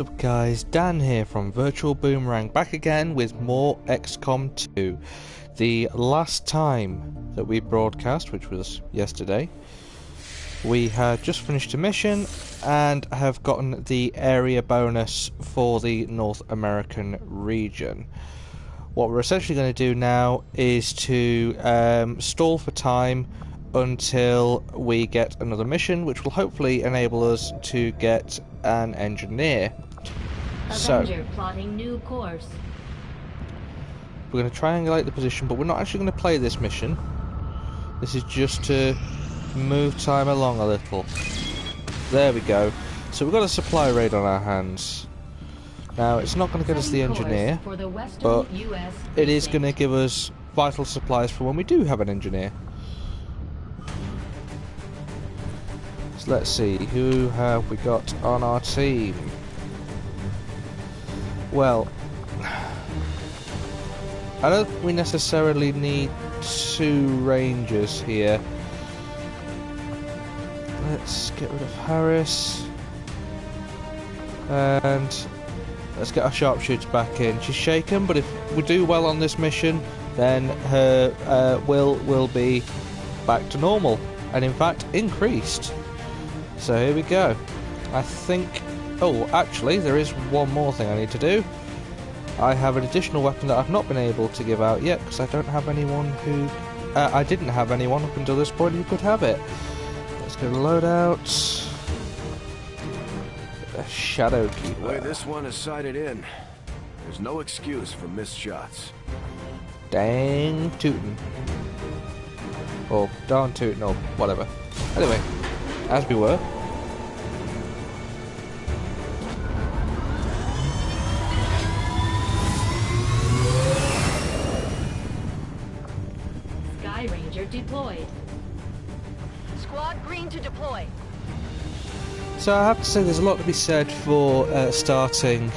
What's up guys, Dan here from Virtual Boomerang, back again with more XCOM 2. The last time that we broadcast, which was yesterday, we had just finished a mission and have gotten the area bonus for the North American region. What we're essentially going to do now is to stall for time until we get another mission, which will hopefully enable us to get an engineer. Avenger plotting new course. We're going to triangulate the position, but we're not actually going to play this mission. This is just to move time along a little. There we go. So we've got a supply raid on our hands. Now, it's not going to get us the engineer, but it is going to give us vital supplies for when we do have an engineer. So let's see, who have we got on our team? Well, I don't think we necessarily need two rangers here. Let's get rid of Harris. And let's get our sharpshooter back in. She's shaken, but if we do well on this mission, then her will be back to normal. And in fact, increased. So here we go. I think... Oh, actually, there is one more thing I need to do. I have an additional weapon that I've not been able to give out yet, because I don't have anyone who... I didn't have anyone up until this point who could have it. Let's go to loadout. A shadow keeper. The way this one is sighted in, there's no excuse for missed shots. Dang tootin'. Or darn tootin', or whatever. Anyway, as we were. Deployed. Squad green to deploy. So I have to say there's a lot to be said for starting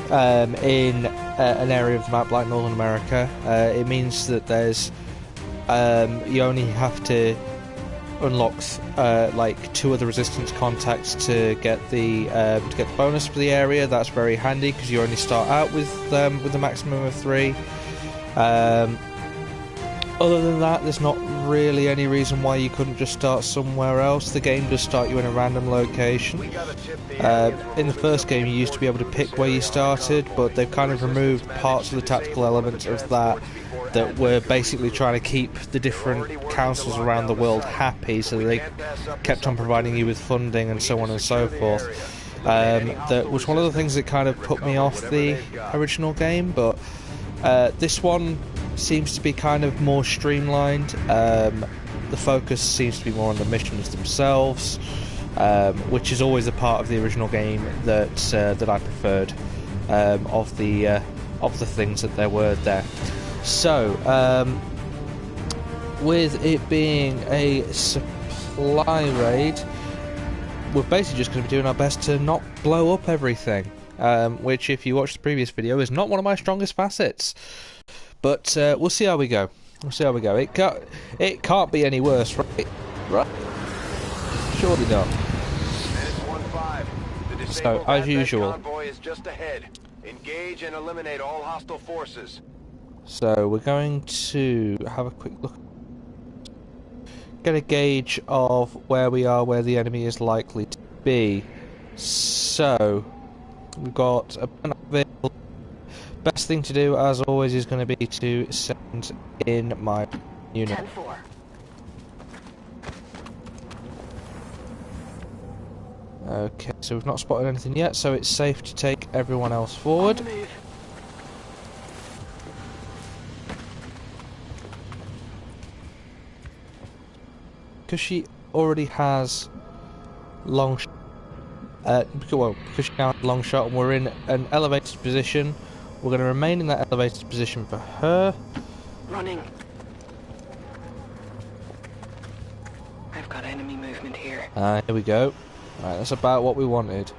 in an area of the map like Northern America. It means that there's you only have to unlock like 2 other resistance contacts to get the bonus for the area. That's very handy because you only start out with the maximum of 3. Other than that, there's not really any reason why you couldn't just start somewhere else. The game does start you in a random location. In the first game you used to be able to pick where you started, but they've kind of removed parts of the tactical elements of that were basically trying to keep the different councils around the world happy, so they kept on providing you with funding and so on and so forth. That was one of the things that kind of put me off the original game, but this one seems to be kind of more streamlined. The focus seems to be more on the missions themselves, which is always a part of the original game that I preferred of the things that there were there. So, with it being a supply raid, we're basically just going to be doing our best to not blow up everything, which, if you watched the previous video, is not one of my strongest facets. But we'll see how we go. We'll see how we go. It can't be any worse, right? Right? Surely not. So, as usual. Convoy is just ahead. Engage and eliminate all hostile forces. So we're going to have a quick look. Get a gauge of where we are, where the enemy is likely to be. So we've got a vehicle. Best thing to do, as always, is going to be to send in my unit. 10-4. Okay, so we've not spotted anything yet, so it's safe to take everyone else forward. Because she already has long shot. Because she now has long shot and we're in an elevated position. We're going to remain in that elevated position for her. Running. I've got enemy movement here. Here we go. Right, that's about what we wanted.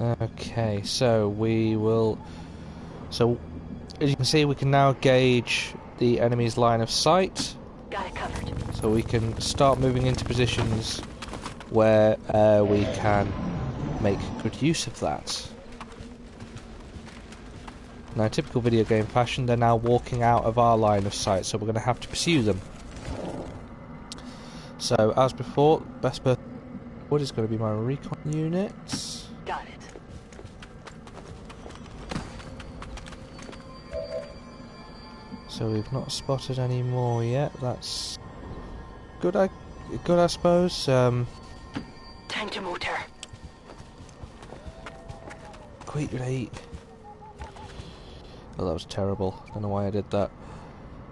Okay, so we will... So, as you can see, we can now gauge the enemy's line of sight. Got it covered. So we can start moving into positions where we can make good use of that. Now, in typical video game fashion, they're now walking out of our line of sight, so we're going to have to pursue them. So, as before, best person forward is going to be my recon units. Got it. So we've not spotted any more yet. That's good. I suppose. Time to motor. Quick rate. Oh, that was terrible. Don't know why I did that.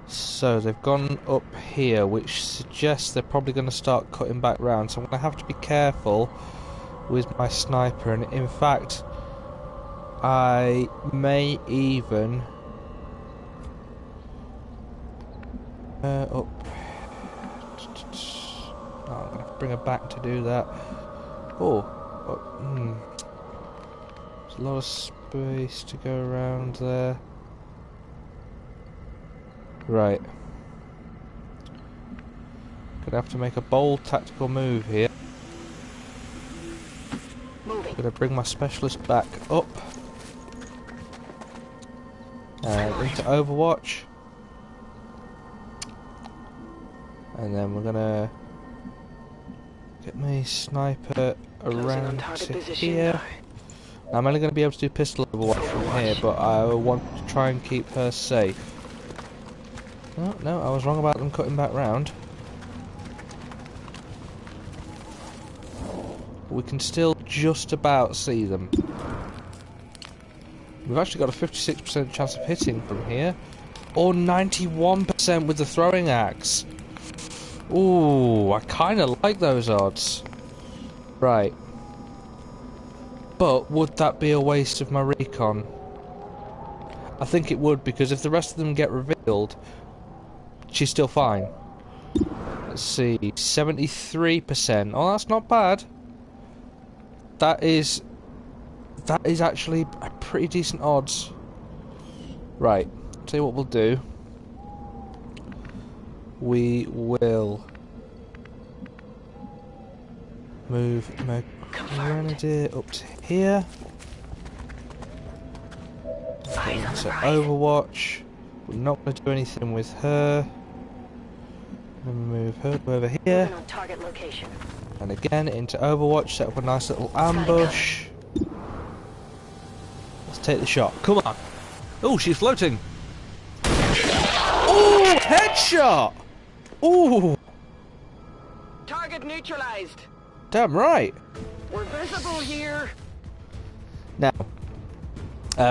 So they've gone up here, which suggests they're probably going to start cutting back round. So I'm going to have to be careful with my sniper. And in fact, I may even up. Oh, I'm going to bring her back to do that. There's a lot of space to go around there. Right. Gonna have to make a bold tactical move here. Moving. Gonna bring my specialist back up. Into Overwatch. And then we're gonna get my sniper around to here. I'm only gonna be able to do pistol Overwatch from here, but I want to try and keep her safe. Oh, no, I was wrong about them cutting back round. We can still just about see them. We've actually got a 56% chance of hitting from here. Or 91% with the throwing axe. Ooh, I kind of like those odds. Right. But would that be a waste of my recon? I think it would, because if the rest of them get revealed, she's still fine. Let's see, 73%. Oh, that's not bad. That is actually a pretty decent odds. Right, tell you what we'll do. We will move my Grenadier up to here. So Overwatch. We're not going to do anything with her. Move her over here. On target location. And again into Overwatch. Set up a nice little ambush. Let's take the shot. Come on. Oh, she's floating. Oh, headshot. Oh. Target neutralized. Damn right. We're visible here. Now,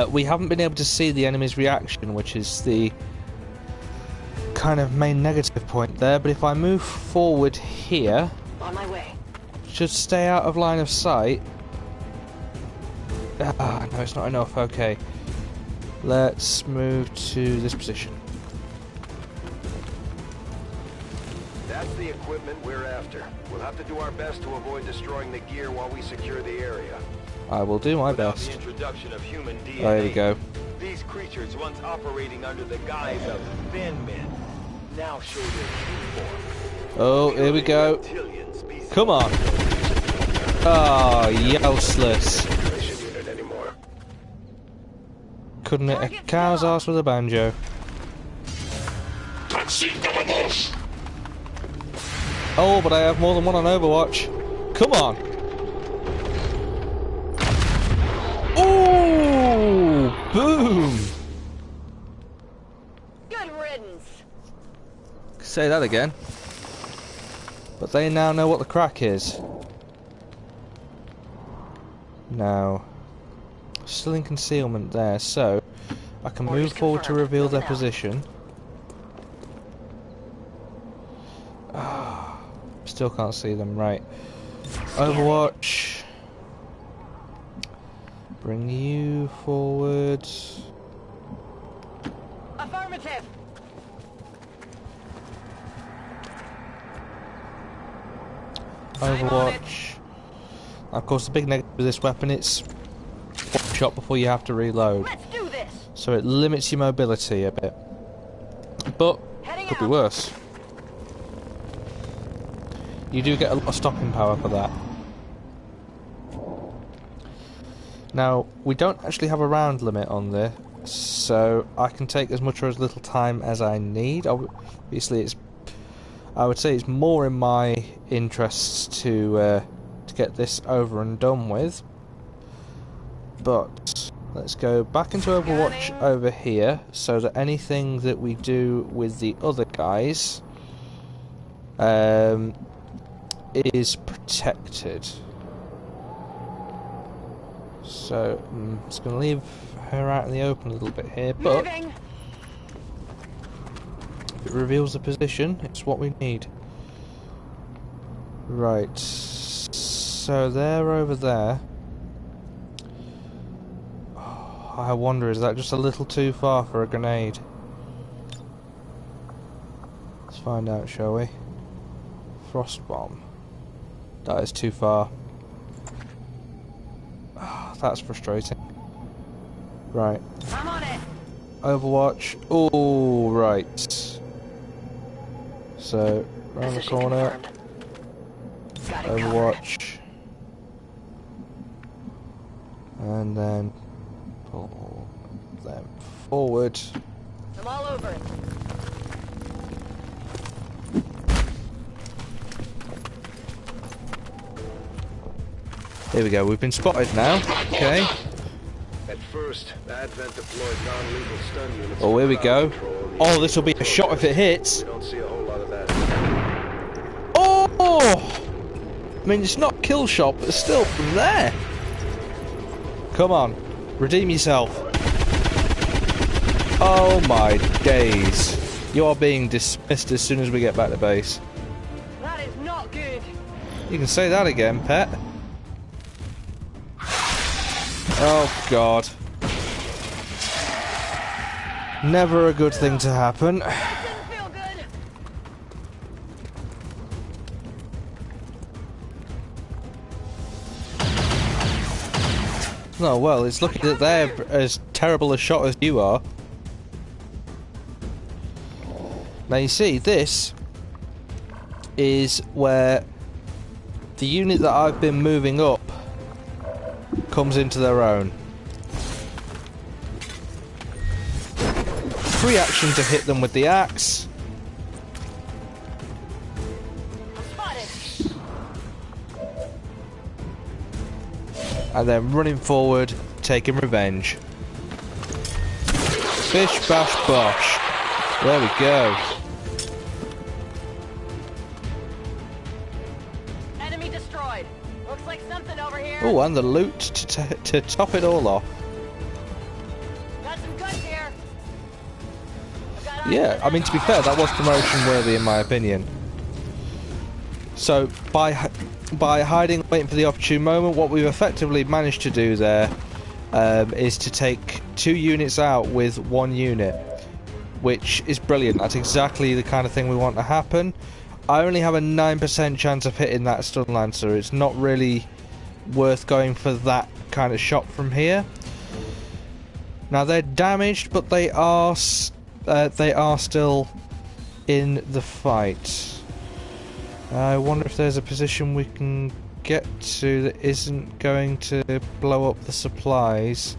we haven't been able to see the enemy's reaction, which is the kind of main negative point there. But if I move forward here, On my way. should stay out of line of sight. Ah, no, it's not enough. Okay, let's move to this position. That's the equipment we're after. We'll have to do our best to avoid destroying the gear while we secure the area. I will do my Without best. the introduction of human DNA, There we go. these creatures, once operating under the guise of thin men, now show their true form. Oh, here we go. Reptilian species. Come on. Oh, useless. Mission unit anymore. Couldn't hit a cow's ass with a banjo. Oh, but I have more than one on Overwatch. Come on. Oh, boom. Good riddance. Say that again. But they now know what the crack is. Now, still in concealment there, so I can move forward to reveal their position. Still can't see them, right. Overwatch. Bring you forward. Affirmative. Overwatch. Of course, the big negative with this weapon, it's one shot before you have to reload. Let's do this. So it limits your mobility a bit. But, Heading could be out. worse. You do get a lot of stopping power for that. Now, we don't actually have a round limit on this, so I can take as much or as little time as I need. Obviously, I would say it's more in my interests to get this over and done with. But let's go back into Overwatch over here, so that anything that we do with the other guys is protected. So I'm just going to leave her out in the open a little bit here, but if it reveals the position, it's what we need. Right, so they're over there. Oh, I wonder, is that just a little too far for a grenade? Let's find out, shall we? Frost bomb. That is too far. Oh, that's frustrating. Right. I'm on it. Overwatch. Oh, right. So, round the Position corner. confirmed. Got it Overwatch. And then pull them forward. covered. I'm all over it. Here we go, we've been spotted now. Okay. At first, Advent deployed non-lethal stun units. Oh, here we go. Control the Oh, this will be a shot if it hits. We don't see a whole lot of that. Oh! I mean, it's not kill shot, but it's still from there. Come on, redeem yourself. Oh my days. You are being dismissed as soon as we get back to base. That is not good. You can say that again, pet. Oh god. Never a good thing to happen. Didn't feel good. Oh well, it's lucky that they're as terrible a shot as you are. Now you see, this is where the unit that I've been moving up comes into their own. Free action to hit them with the axe. Spotted. And then running forward, taking revenge. Bish bash bosh. There we go. Enemy destroyed. Looks like something over here. Oh, and the loot to top it all off. Got some guns here. Yeah, I mean, to be fair, that was promotion worthy in my opinion. So by hiding, waiting for the opportune moment, what we've effectively managed to do there is to take 2 units out with 1 unit, which is brilliant. That's exactly the kind of thing we want to happen. I only have a 9% chance of hitting that stun lancer. It's not really worth going for that kind of shot from here. Now they're damaged, but they are still in the fight. I wonder if there's a position we can get to that isn't going to blow up the supplies.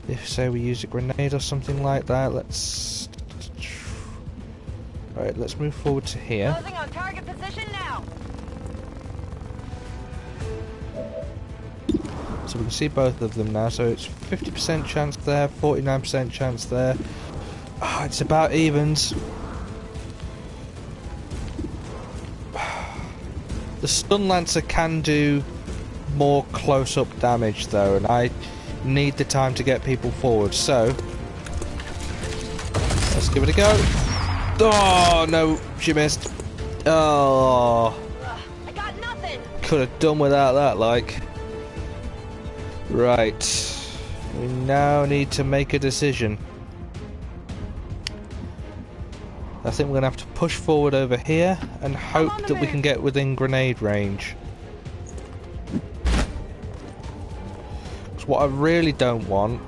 If, say, we use a grenade or something like that. Right, let's move forward to here. Closing on target position now. So we can see both of them now. So it's 50% chance there, 49% chance there. Oh, it's about evens. The stun lancer can do more close-up damage though, and I need the time to get people forward. So let's give it a go. Oh no, she missed. Oh, I got nothing. could have done without that, like. Right, we now need to make a decision. I think we're going to have to push forward over here and hope that we can get within grenade range. Because what I really don't want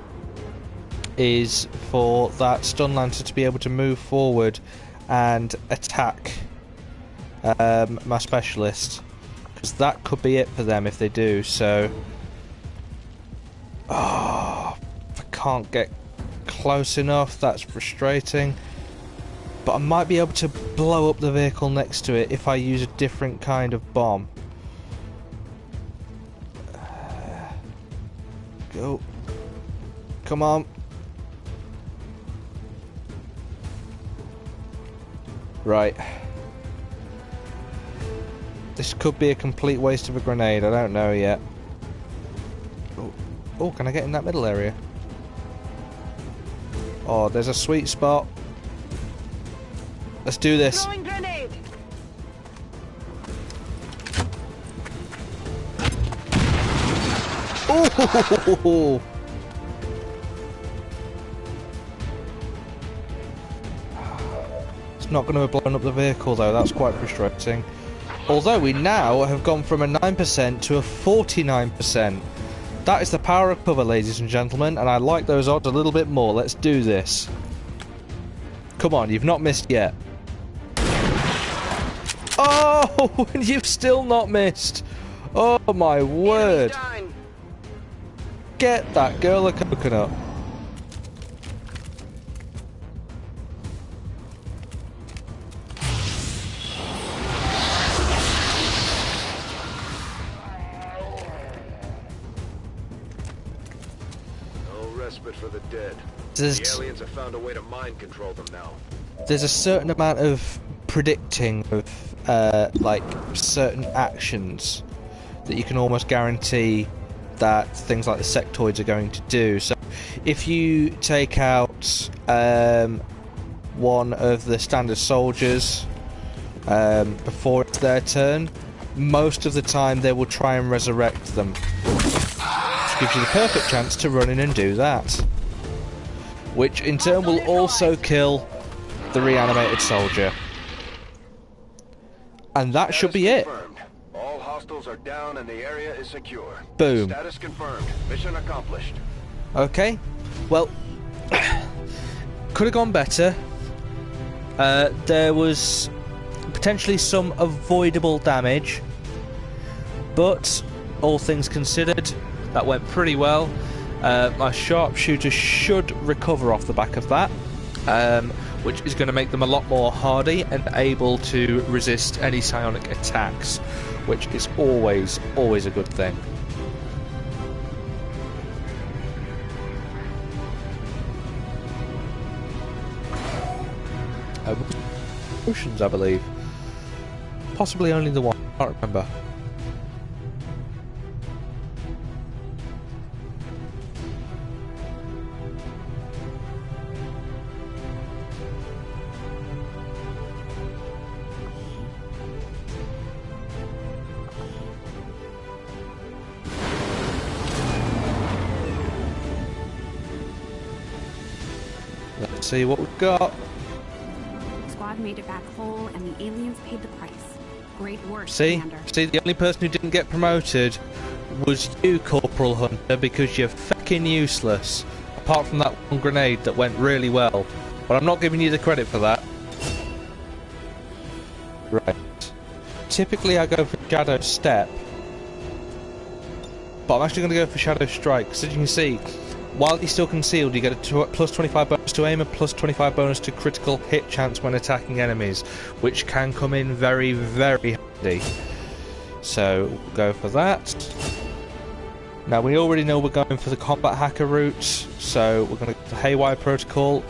is for that stun lancer to be able to move forward and attack my specialist, because that could be it for them if they do. So, I can't get close enough. That's frustrating. But I might be able to blow up the vehicle next to it if I use a different kind of bomb. Go. Come on. Right. This could be a complete waste of a grenade. I don't know yet. Oh, can I get in that middle area? Oh, there's a sweet spot. Let's do this. Throwing grenade. Oh! It's not going to have blown up the vehicle though. That's quite frustrating. Although we now have gone from a 9% to a 49%. That is the power of cover, ladies and gentlemen, and I like those odds a little bit more. Let's do this. Come on, you've not missed yet. Oh, you've still not missed. Oh my word. Get that girl a coconut. No respite for the dead. The aliens have found a way to mind control them now. There's a certain amount of predicting of like certain actions that you can almost guarantee that things like the sectoids are going to do. So if you take out one of the standard soldiers before it's their turn, most of the time they will try and resurrect them, which gives you the perfect chance to run in and do that, which in turn will also kill the reanimated soldier. And that should be it. All hostiles are down and the area is secure. Boom. Status confirmed. Mission accomplished. Okay. Well, could have gone better. There was potentially some avoidable damage, but all things considered, that went pretty well. My sharpshooter should recover off the back of that, which is going to make them a lot more hardy and able to resist any psionic attacks, which is always a good thing. Potions, I believe. Possibly only the one, I can't remember. Let's see what we've got. Squad made it back whole, and the aliens paid the price. Great work, See, Commander. the only person who didn't get promoted was you, Corporal Hunter, because you're fucking useless. Apart from that one grenade that went really well, but I'm not giving you the credit for that. Right. Typically, I go for Shadow Step, but I'm actually going to go for Shadow Strike, because as you can see, while he's still concealed, you get a plus 25 bonus to aim and plus 25 bonus to critical hit chance when attacking enemies, which can come in very, very handy. So, we'll go for that. Now, we already know we're going for the combat hacker route, so we're going to go for the Haywire Protocol.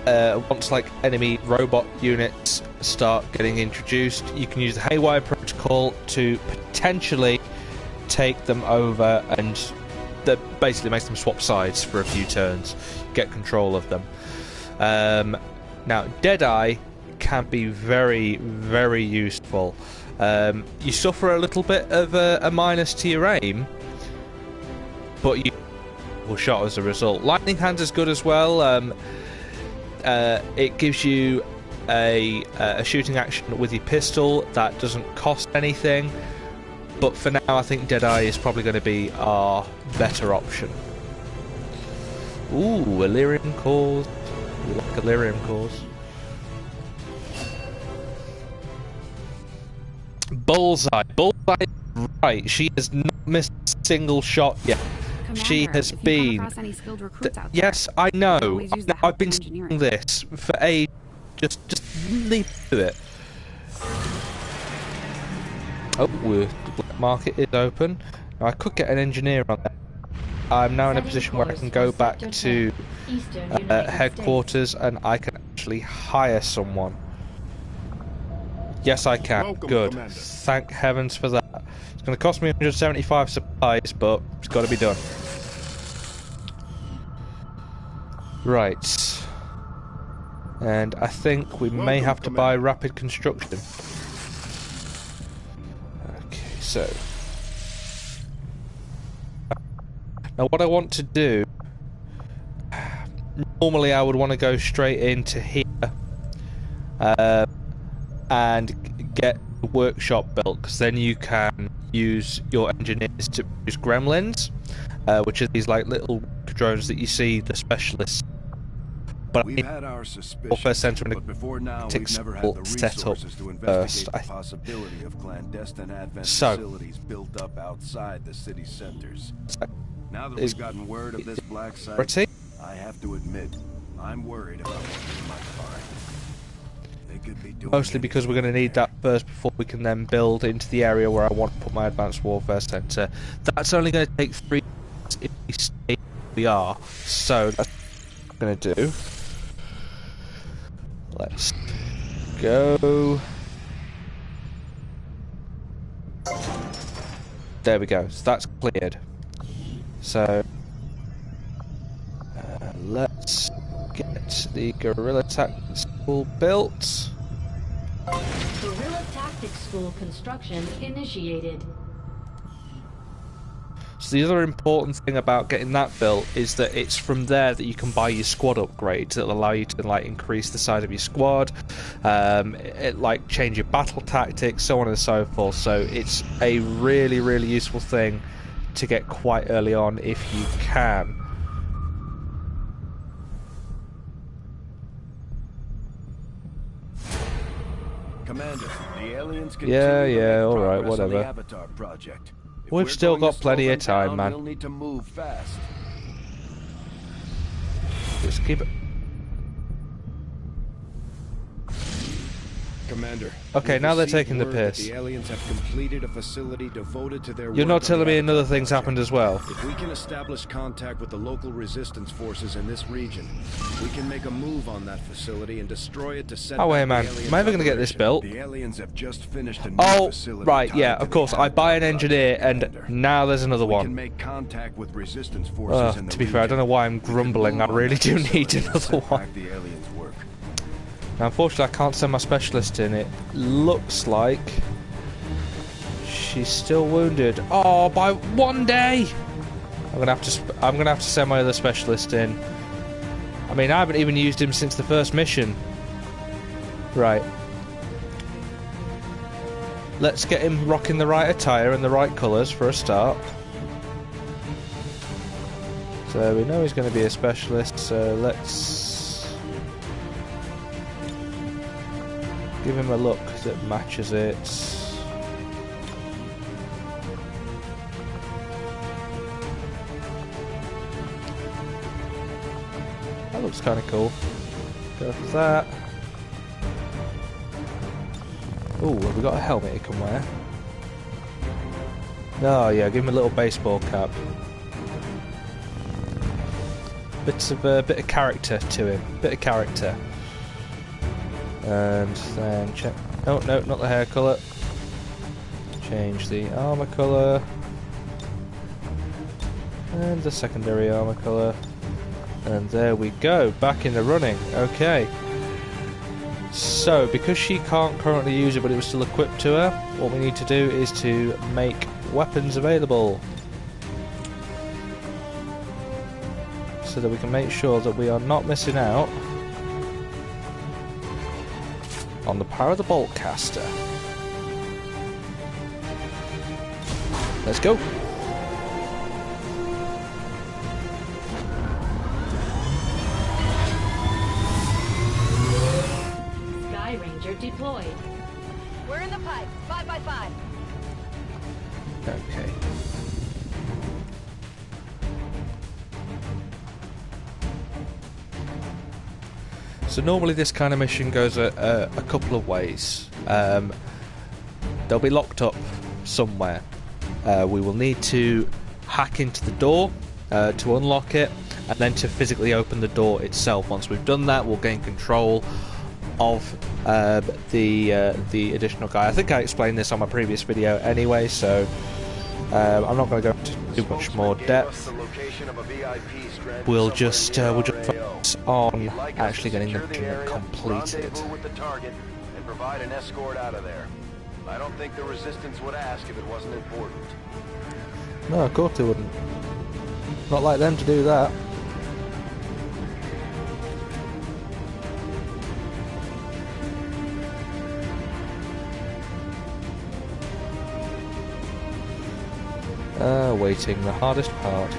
Once, like, enemy robot units start getting introduced, you can use the Haywire Protocol to potentially take them over, and that basically makes them swap sides for a few turns, get control of them. Now, Deadeye can be very, very useful. You suffer a little bit of a minus to your aim, but you will shot as a result. Lightning Hands is good as well. It gives you a shooting action with your pistol that doesn't cost anything. But for now, I think Deadeye is probably going to be our better option. Ooh, Illyrium cores. We like Illyrium cores. Bullseye. Bullseye is right. She has not missed a single shot yet. Commander, She has if you been. come across any skilled recruits out there, Yes, I know. always use the help I've been of saying engineering. this for ages. Just leave it. Oh, the black market is open. Now, I could get an engineer on that. I'm now in a position where I can go back to headquarters and I can actually hire someone. Yes, I can. Welcome, Good. Commander. Thank heavens for that. It's going to cost me 175 supplies, but it's got to be done. Right. And I think we may have to buy rapid construction. Okay, so... Now what I want to do... Normally I would want to go straight into here. And get the workshop built, because then you can use your engineers to use gremlins, which are these like little drones that you see the specialists. But We've had our suspicions, Warfare Center and but before now a we've never had the set up resources to first. investigate the possibility of clandestine advent So- facilities built up outside the city centers. Now that Is- we've gotten word of this black site, Pretty? I have to admit, I'm worried about what we might find. They could be doing Mostly because we're going to need that first before we can then build into the area where I want to put my Advanced Warfare Center. That's only going to take 3 months if we stay where we are. So that's what I'm going to do. Let's go. There we go. So that's cleared. So let's get the Guerrilla Tactics School built. Guerrilla Tactics School construction initiated. So the other important thing about getting that built is that it's from there that you can buy your squad upgrades that'll allow you to like increase the size of your squad, like change your battle tactics, so on and so forth. So it's a really, really useful thing to get quite early on if you can. Commander, the aliens continue Yeah, to make alright, progress on the whatever. Avatar project. If We've we're still going to got slow plenty them of time, down, man. We'll need to move fast. Just keep it. Commander. Okay, we've now they're received taking the word that piss. The aliens have completed a facility devoted to their You're work not on telling the me Avatar another thing's project. happened as well. If we can establish contact with the local resistance forces in this region, we can make a move on that facility and destroy it to set Oh, wait, back man. the aliens' Am I ever gonna get this operation. built? The aliens have just finished a new Oh, facility right, tied yeah, to of the course. I buy an Avatar engineer, project, and Commander. now there's another We can one. make contact with resistance forces in the To be fair, I don't know region. why I'm We can grumbling. move I on really that do need facility and another set one. back the aliens' work. Now, unfortunately, I can't send my specialist in. It looks like she's still wounded. Oh, by 1 day. I'm gonna have to send my other specialist in. I mean, I haven't even used him since the first mission. Right. Let's get him rocking the right attire and the right colours for a start. So we know he's going to be a specialist. So let's give him a look that matches it. That looks kind of cool. Go for that. Oh, have we got a helmet he can wear? Oh yeah, give him a little baseball cap. Bit of character to him. Bit of character. And then check. Oh no, not the hair colour. Change the armour colour. And the secondary armour colour. And there we go, back in the running. Okay. So, because she can't currently use it but it was still equipped to her, what we need to do is to make weapons available. So that we can make sure that we are not missing out on the power of the bolt caster. Let's go. Sky Ranger deployed. We're in the pipe. 5 by 5. Okay. So normally this kind of mission goes a couple of ways. They'll be locked up somewhere. We will need to hack into the door to unlock it, and then to physically open the door itself. Once we've done that, we'll gain control of the additional guy. I think I explained this on my previous video anyway, so I'm not going to go into too much more depth. We'll just focus on actually getting the mission completed. And provide an escort out of there. I don't think the Resistance would ask if it wasn't important. No, of course they wouldn't. Not like them to do that. Waiting, the hardest part.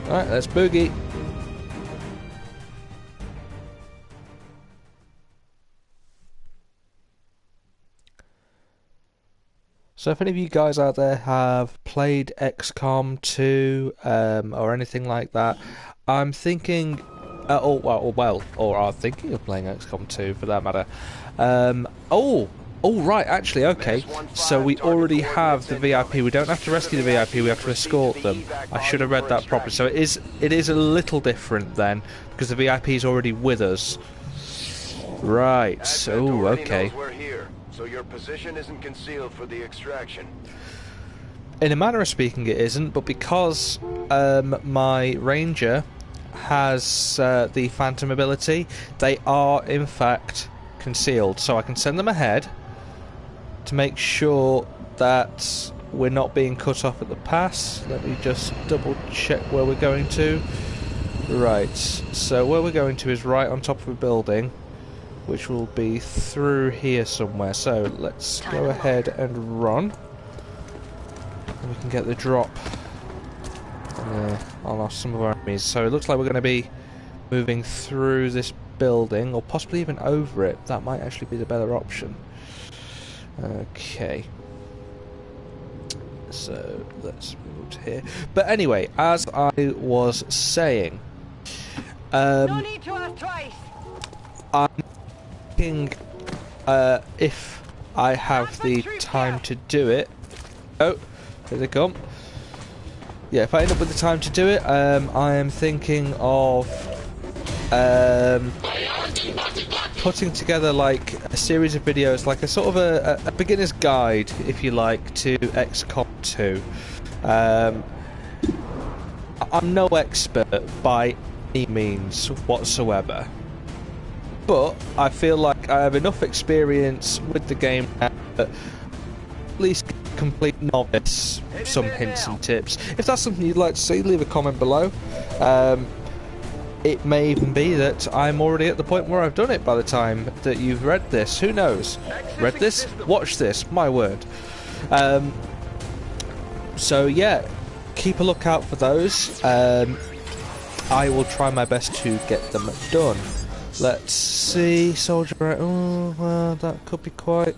Alright, let's boogie. So if any of you guys out there have played XCOM 2 or anything like that, I'm thinking, or are thinking of playing XCOM 2 for that matter. Right, actually, okay. So we already have the VIP. We don't have to rescue the VIP. We have to escort them. I should have read that properly. So it is a little different then, because the VIP is already with us. Right. Oh, okay. So your position isn't concealed for the extraction. In a manner of speaking, it isn't, but because my Ranger has the Phantom ability, they are in fact concealed. So I can send them ahead to make sure that we're not being cut off at the pass. Let me just double check where we're going to. Right, so where we're going to is right on top of a building, which will be through here somewhere. So let's go ahead and run, and we can get the drop on some of our enemies. So it looks like we're going to be moving through this building, or possibly even over it. That might actually be the better option. Okay, so let's move to here. But anyway, as I was saying, No need to ask twice. I'm thinking if I have the time to do it. Oh, here they come. Yeah, if I end up with the time to do it, I am thinking of putting together like a series of videos, like a sort of a beginner's guide, if you like, to XCOM 2. I'm no expert by any means whatsoever, but I feel like I have enough experience with the game now that at least complete novice some hints and tips. If that's something you'd like to see, leave a comment below. It may even be that I'm already at the point where I've done it by the time that you've read this. Who knows? Read this? Watch this. My word. So yeah, keep a lookout for those. I will try my best to get them done. Let's see, soldier. Oh, well, that could be quite.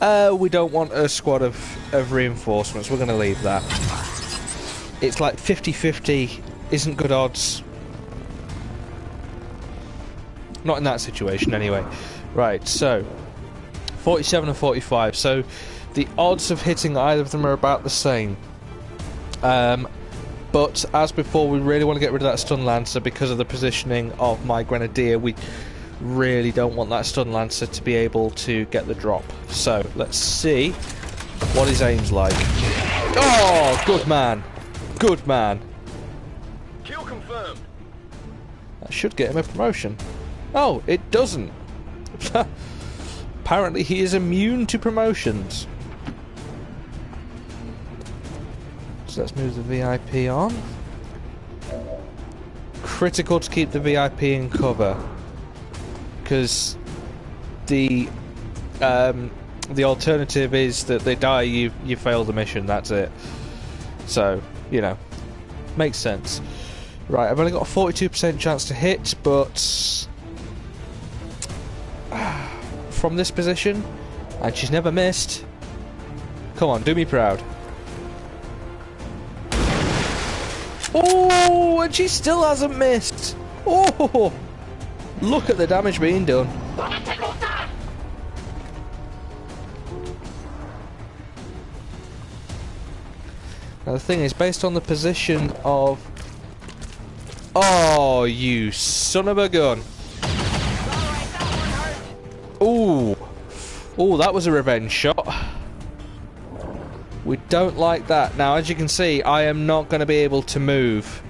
We don't want a squad of reinforcements. We're going to leave that. It's like 50-50. Isn't good odds. Not in that situation, anyway. Right, so 47 and 45. So the odds of hitting either of them are about the same. But as before, we really want to get rid of that stun lancer because of the positioning of my grenadier. We really don't want that stun lancer to be able to get the drop. So let's see what his aim's like. Oh, good man, good man. Kill confirmed. That should get him a promotion. Oh, it doesn't. Apparently he is immune to promotions. So let's move the VIP on. Critical to keep the VIP in cover, because the alternative is that they die, you fail the mission, that's it. So you know, makes sense. Right, I've only got a 42% chance to hit, but from this position, and she's never missed. Come on, do me proud. Oh, and she still hasn't missed. Oh, look at the damage being done. Now the thing is, based on the position of... Oh, you son of a gun. Ooh. Ooh, that was a revenge shot. We don't like that. Now, as you can see, I am not going to be able to move.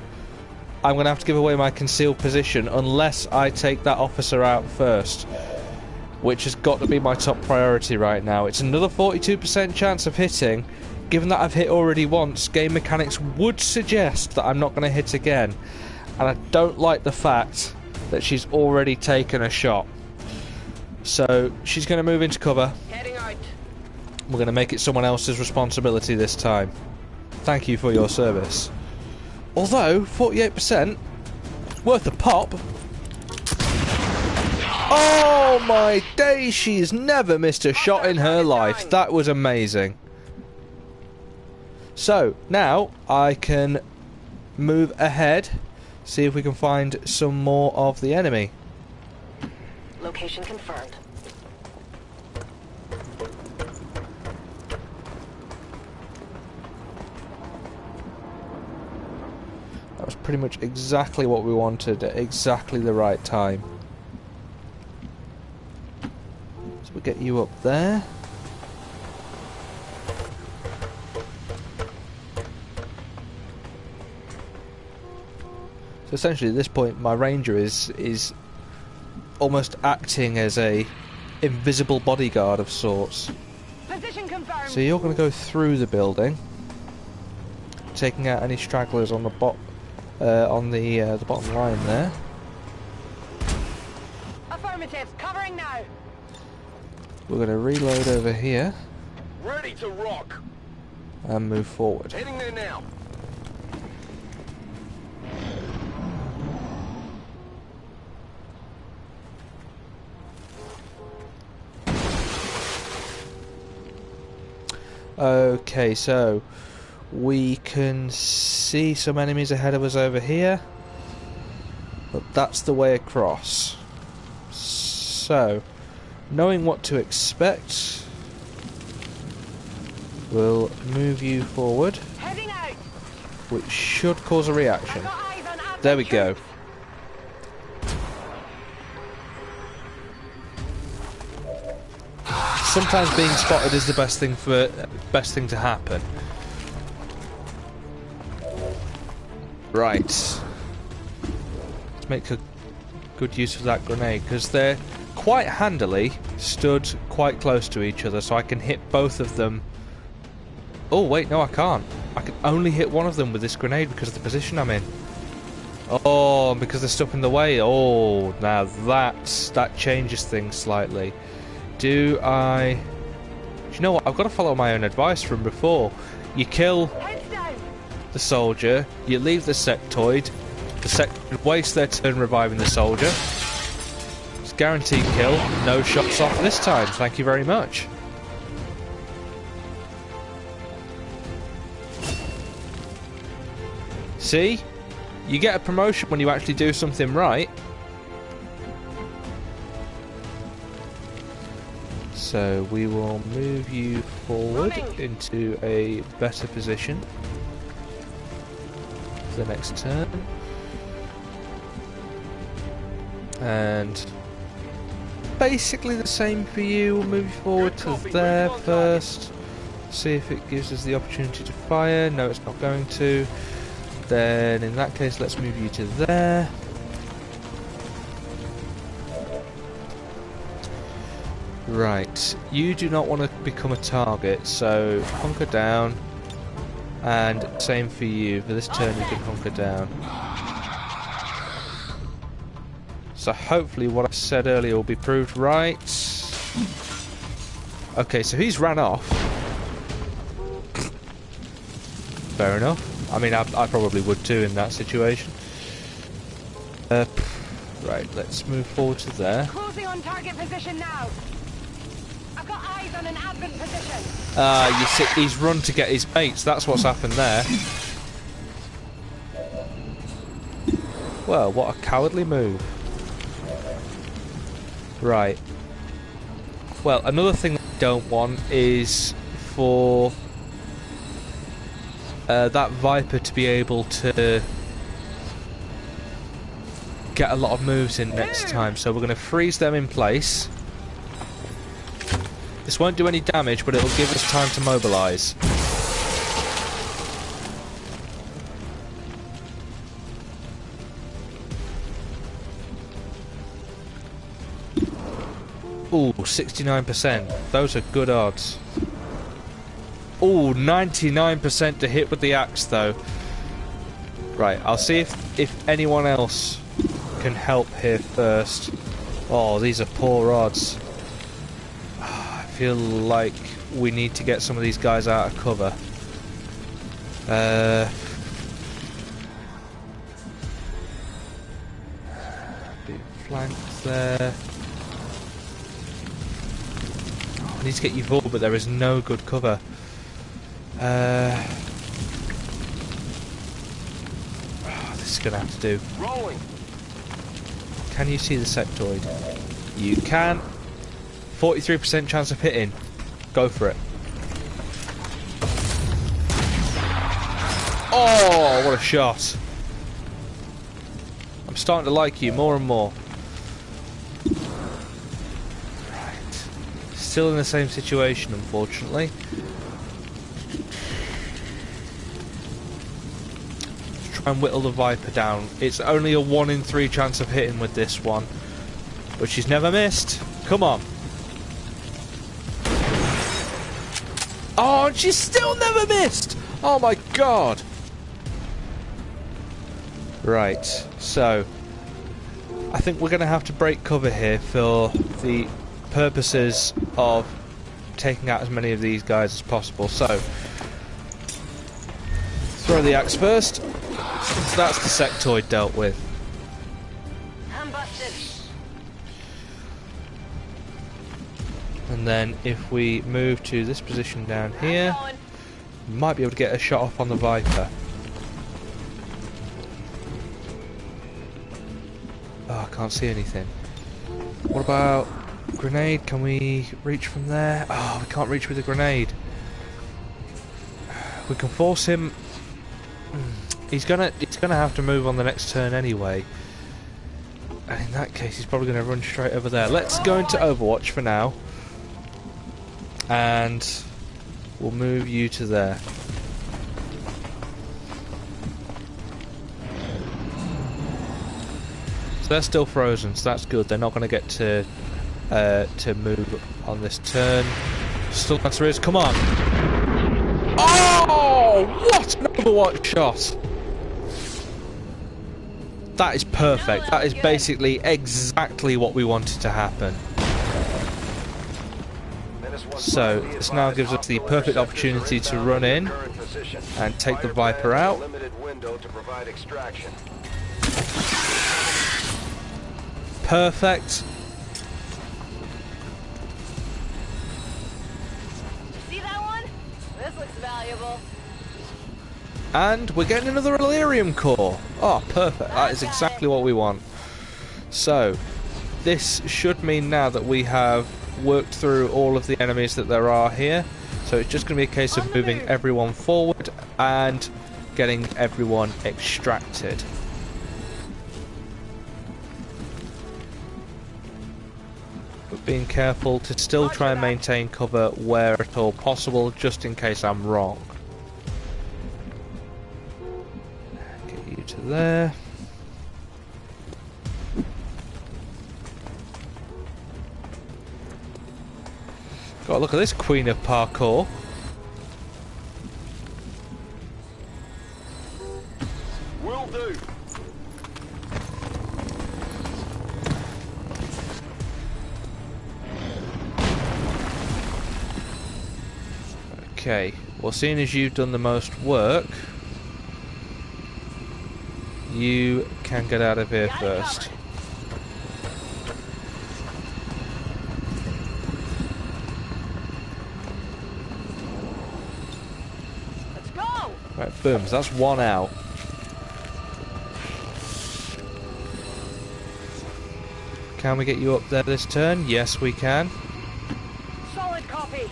I'm going to have to give away my concealed position unless I take that officer out first, which has got to be my top priority right now. It's another 42% chance of hitting. Given that I've hit already once, game mechanics would suggest that I'm not going to hit again. And I don't like the fact that she's already taken a shot. So she's going to move into cover. Heading out. We're going to make it someone else's responsibility this time. Thank you for your service. Although 48% worth a pop. Oh my days, she's never missed a shot in her life. That was amazing. So now I can move ahead, see if we can find some more of the enemy. Location confirmed. That was pretty much exactly what we wanted at exactly the right time. So we'll get you up there. So essentially at this point my ranger is almost acting as a invisible bodyguard of sorts. Position confirmed. So you're going to go through the building, taking out any stragglers on the the bottom line there. Affirmative. Covering now. We're going to reload over here Ready to rock. and move forward. Heading there now. Okay, so we can see some enemies ahead of us over here, but that's the way across. So, knowing what to expect, we'll move you forward, Heading out. which should cause a reaction. Got eyes on Advent There we go. troops. Sometimes being spotted is the best thing to happen. Right. Let's make a good use of that grenade, because they're quite handily stood quite close to each other, so I can hit both of them. Oh wait, no I can't. I can only hit one of them with this grenade because of the position I'm in. Oh, because they're stuck in the way. Oh, now that changes things slightly. Do you know what? I've got to follow my own advice from before. You kill Heads down. the soldier, you leave the sectoid, the sectoid wastes their turn reviving the soldier. It's guaranteed kill, no shots off this time, thank you very much. See? You get a promotion when you actually do something right. So we will move you forward into a better position for the next turn. And basically the same for you. We'll move you forward to there first. See if it gives us the opportunity to fire. No, it's not going to. Then in that case, let's move you to there. Right, you do not want to become a target, so hunker down, and same for you. For this turn you can hunker down. So hopefully what I said earlier will be proved right. Okay, so he's ran off. Fair enough. I mean, I probably would too in that situation. Right, let's move forward to there. Closing on target position now. I've got eyes on an advent position. You see, he's run to get his mates. That's what's happened there. Well, what a cowardly move. Right. Well, another thing I don't want is for that Viper to be able to get a lot of moves in next time. So we're going to freeze them in place. This won't do any damage, but it'll give us time to mobilise. Ooh, 69%. Those are good odds. Ooh, 99% to hit with the axe, though. Right, I'll see if anyone else can help here first. Oh, these are poor odds. I feel like we need to get some of these guys out of cover. Big flanks there. Oh, I need to get you forward, but there is no good cover. This is gonna have to do. Rolling. Can you see the sectoid? You can. 43% chance of hitting. Go for it. Oh, what a shot. I'm starting to like you more and more. Right. Still in the same situation, unfortunately. And whittle the Viper down. It's only a 1 in 3 chance of hitting with this one, but she's never missed. Come on. Oh, and she's still never missed. Oh my god. Right, so I think we're going to have to break cover here for the purposes of taking out as many of these guys as possible. So throw the axe first. So that's the sectoid dealt with. I'm busted. And then if we move to this position down here, we might be able to get a shot off on the Viper. Oh, I can't see anything. What about grenade? Can we reach from there? Oh, we can't reach with a grenade. We can force him. He's gonna have to move on the next turn anyway. And in that case, he's probably gonna run straight over there. Let's go into Overwatch for now. And we'll move you to there. So they're still frozen, so that's good. They're not gonna get to move on this turn. Still answer is, come on. Oh, what an Overwatch shot! That is perfect. That is basically exactly what we wanted to happen. So this now gives us the perfect opportunity to run in and take the Viper out. Perfect. See that one? This looks valuable. And we're getting another Elerium core. Oh, perfect. That is exactly what we want. So, this should mean now that we have worked through all of the enemies that there are here. So it's just going to be a case of moving everyone forward and getting everyone extracted. But being careful to still try and maintain cover where at all possible, just in case I'm wrong. To there. God, look at this queen of parkour. Will do. Okay, well, seeing as you've done the most work, You can get out of here first. Let's go! Right, boom. So that's one out. Can we get you up there this turn? Yes, we can. Solid copy.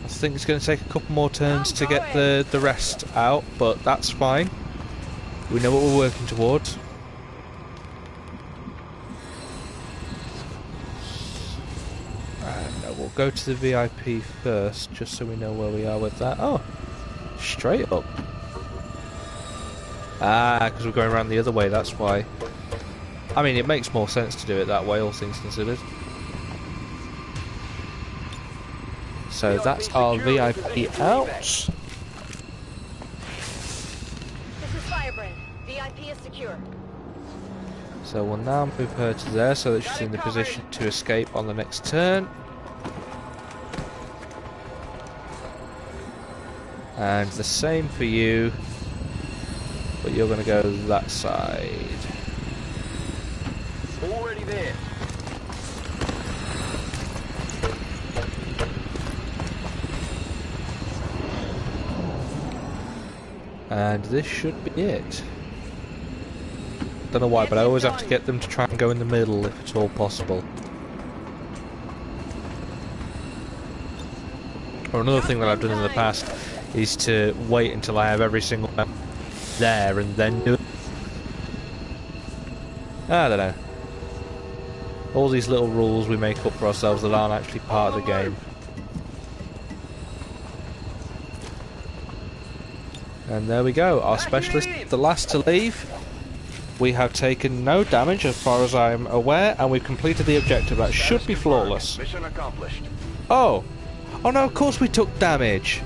I think it's going to take a couple more turns to get the rest out, but that's fine. We know what we're working towards. And we'll go to the VIP first, just so we know where we are with that. Oh, straight up. Ah, because we're going around the other way, that's why. I mean, it makes more sense to do it that way, all things considered. So that's our VIP out. This is Firebrand. VIP is secure. So we'll now move her to there so that she's in the position to escape on the next turn. And the same for you, but you're going to go that side. Already there. And this should be it. Don't know why, but I always have to get them to try and go in the middle if at all possible. Or another thing that I've done in the past is to wait until I have every single one there and then do it. I don't know. All these little rules we make up for ourselves that aren't actually part of the game. And there we go, our specialist, the last to leave. We have taken no damage as far as I'm aware, and we've completed the objective. That should be flawless. Mission accomplished. Oh! Oh no, of course we took damage!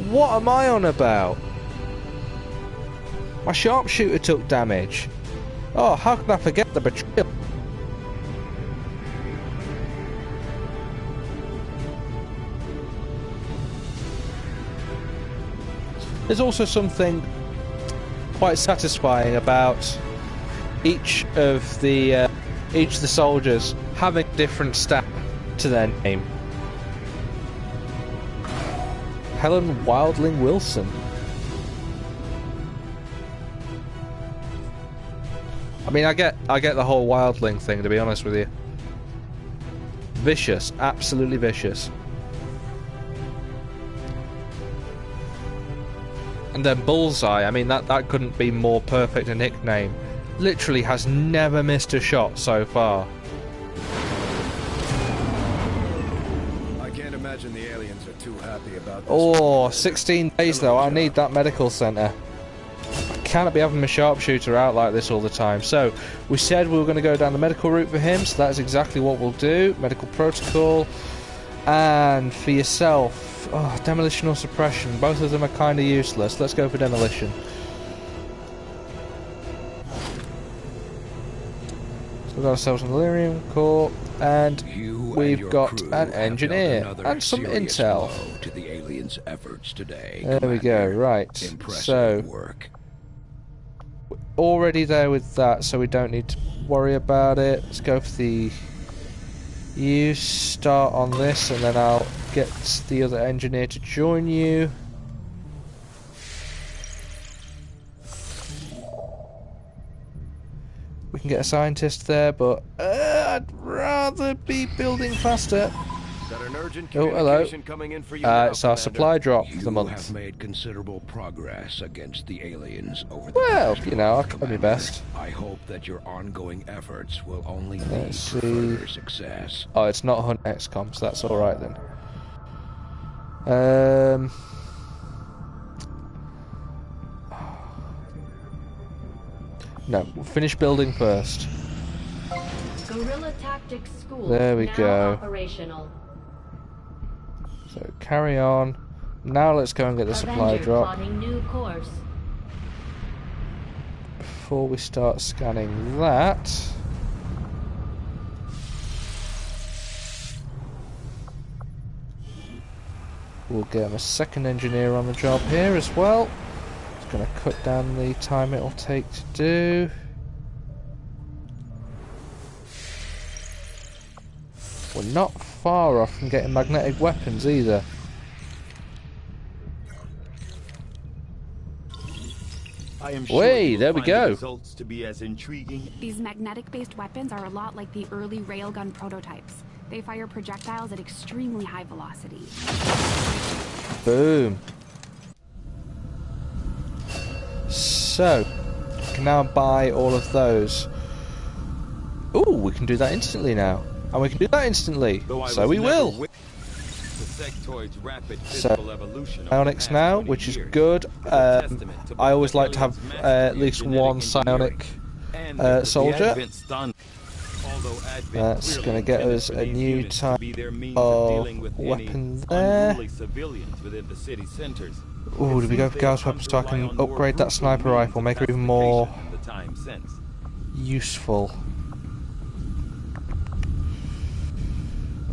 What am I on about? My sharpshooter took damage. Oh, how can I forget the betrayal? There's also something quite satisfying about each of the soldiers having different stat to their name. Helen Wildling Wilson. I mean, I get the whole Wildling thing, to be honest with you. Vicious, absolutely vicious. And then Bullseye, I mean, that couldn't be more perfect a nickname. Literally has never missed a shot so far. I can't imagine the aliens are too happy about this. Oh, 16 days though, I need that medical centre. I cannot be having my sharpshooter out like this all the time. So, we said we were going to go down the medical route for him, so that's exactly what we'll do. Medical protocol. And for yourself, oh, demolition or suppression. Both of them are kind of useless. Let's go for demolition. So we've got ourselves an Delirium Core, and we've got an engineer and some intel. To the aliens' efforts today, there we go. Right. So work. we're already there with that, so we don't need to worry about it. Let's go for the. You start on this, and then I'll get the other engineer to join you. We can get a scientist there, but I'd rather be building faster. Got an urgent Oh, hello. communication coming in for you now, It's our Commander. supply drop for the You month. have made considerable progress against the aliens over the Well, past you know, I'll month, try my Commander. best. I hope that your ongoing efforts will only lead Let's to see. further success. Oh, it's not Hunt XCOM, so that's alright then. No, we'll finish building first. Guerrilla Tactics School There we now go. operational. So carry on. Now let's go and get the supply Avenger drop plotting new course. before we start scanning that. We'll get him a second engineer on the job here as well. It's going to cut down the time it'll take to do. We're not far off from getting magnetic weapons either. I am sure Wait, you will there we find go. the results to be as intriguing. These magnetic-based weapons are a lot like the early railgun prototypes. They fire projectiles at extremely high velocity. Boom. So, we can now buy all of those. Ooh, we can do that instantly now. And we can do that instantly. So we will. So, psionics now, which is good. I always like to have at least one psionic soldier. That's going to get us a new type of weapon there. Ooh, do we go for Gauss weapons so I can upgrade that sniper rifle, make it even more useful?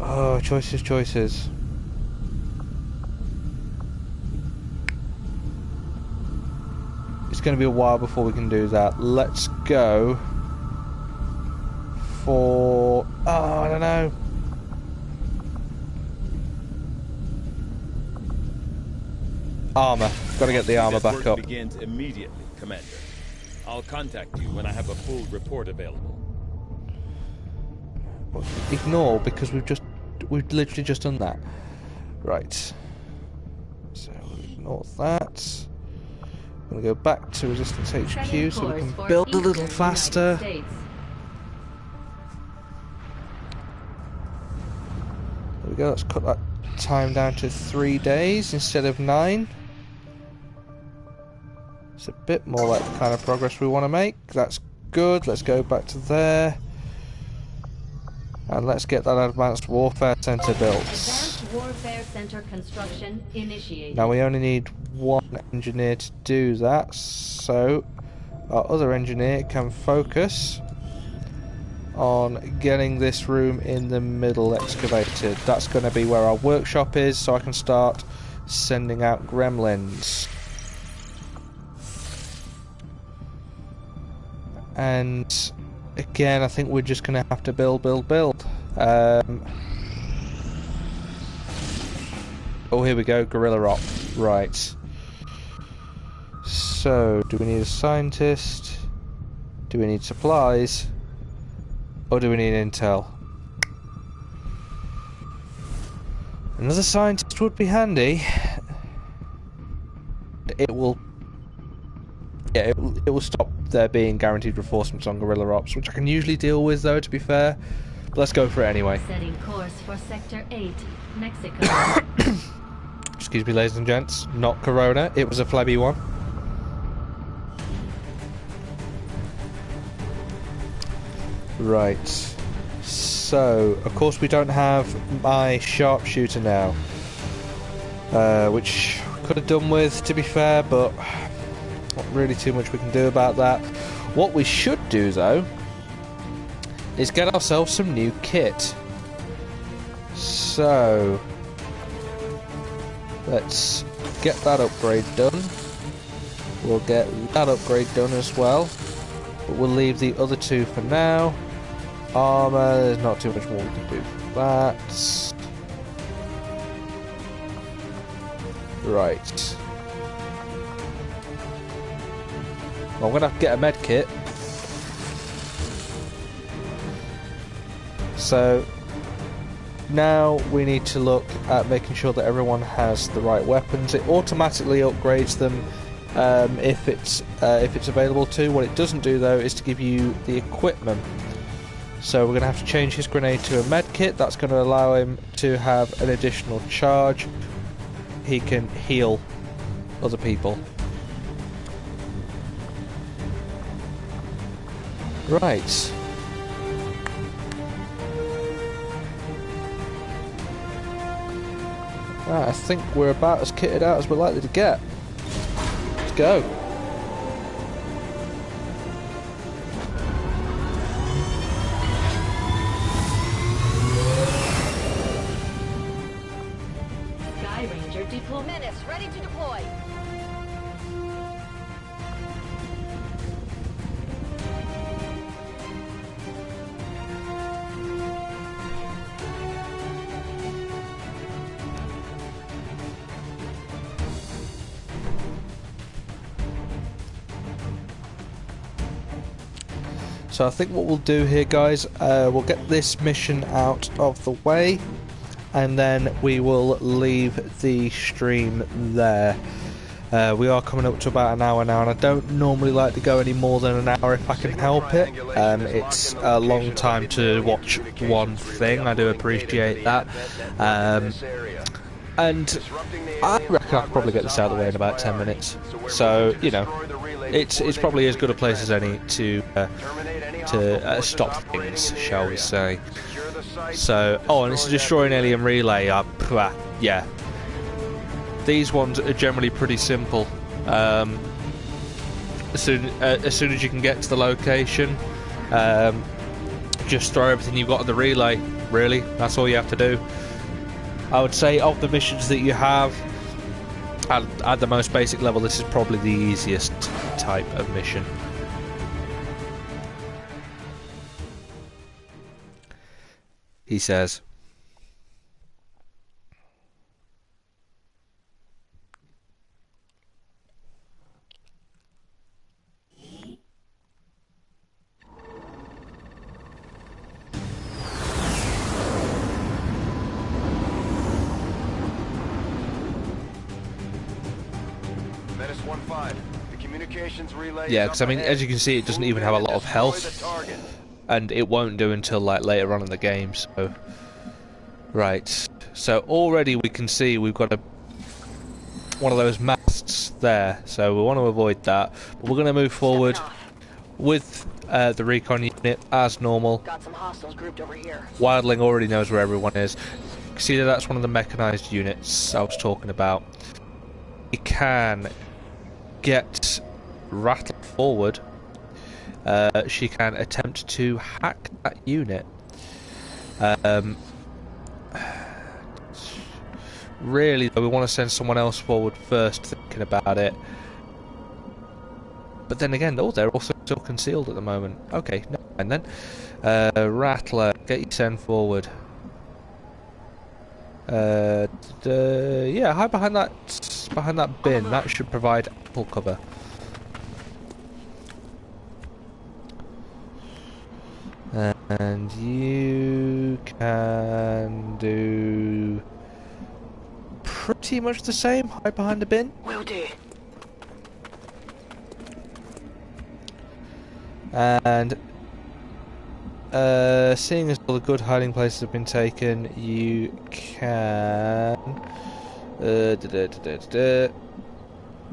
Oh, choices, choices. It's going to be a while before we can do that. Let's go for... oh, I don't know. Armor. Got to get the armor back up. Begins immediately, Commander. I'll contact you when I have a full report available. Ignore, because we've literally just done that. Right. So we'll ignore that. I'm gonna go back to Resistance HQ so we can build a little faster. There we go. Let's cut that time down to 3 days instead of 9. It's a bit more like the kind of progress we want to make. That's good. Let's go back to there. And let's get that Advanced Warfare Center built. Advanced Warfare Center construction initiated. Now we only need one engineer to do that, so our other engineer can focus on getting this room in the middle excavated. That's going to be where our workshop is, so I can start sending out gremlins. And again, I think we're just going to have to build. Oh, here we go, Gorilla Op. Right. So, do we need a scientist? Do we need supplies? Or do we need intel? Another scientist would be handy. It will stop there being guaranteed reinforcements on Guerrilla Ops, which I can usually deal with though, to be fair. But let's go for it anyway. Setting course for Sector 8, Mexico. Excuse me, ladies and gents. Not Corona. It was a flabby one. Right. So, of course we don't have my sharpshooter now. Which we could have done with, to be fair, but not really too much we can do about that. What we should do, though, is get ourselves some new kit. So, let's get that upgrade done. We'll get that upgrade done as well. But we'll leave the other two for now. Armour, there's not too much more we can do for that. Right. Well, I'm going to have to get a med kit. So, now we need to look at making sure that everyone has the right weapons. It automatically upgrades them if it's available to. What it doesn't do though is to give you the equipment. So we're going to have to change his grenade to a med kit. That's going to allow him to have an additional charge. He can heal other people. Right. Right, I think we're about as kitted out as we're likely to get. Let's go. Sky Ranger deployed. Menace, ready to deploy. So I think what we'll do here, guys, we'll get this mission out of the way, and then we will leave the stream there. We are coming up to about an hour now, and I don't normally like to go any more than an hour if I can help it. It's a long time to watch one thing, I do appreciate that. And I reckon I could probably get this out of the way in about 10 minutes. So, you know, it's probably as good a place as any to stop things, shall we say. So, oh, and it's a destroying alien relay. Yeah. These ones are generally pretty simple. As soon as you can get to the location, just throw everything you've got on the relay. Really, that's all you have to do. I would say of the missions that you have, at the most basic level, this is probably the easiest type of mission. He says. Menace 1-5. The communications relay. Yeah, because I mean, as you can see, it doesn't even have a lot of health, and it won't do until like later on in the game. So, right. So already we can see we've got one of those masts there. So we want to avoid that. But we're going to move forward with the recon unit as normal. Got some hostiles grouped over here. Wildling already knows where everyone is. You can see that that's one of the mechanized units I was talking about. You can get Rattle forward. She can attempt to hack that unit. Really, though, we want to send someone else forward first, thinking about it. But then again, oh, they're also still concealed at the moment. Okay, no mind then. Rattler, get you sent forward. Yeah, hide behind that bin. That should provide ample cover. And you can do pretty much the same. Hide behind the bin. Will do. And seeing as all the good hiding places have been taken, you can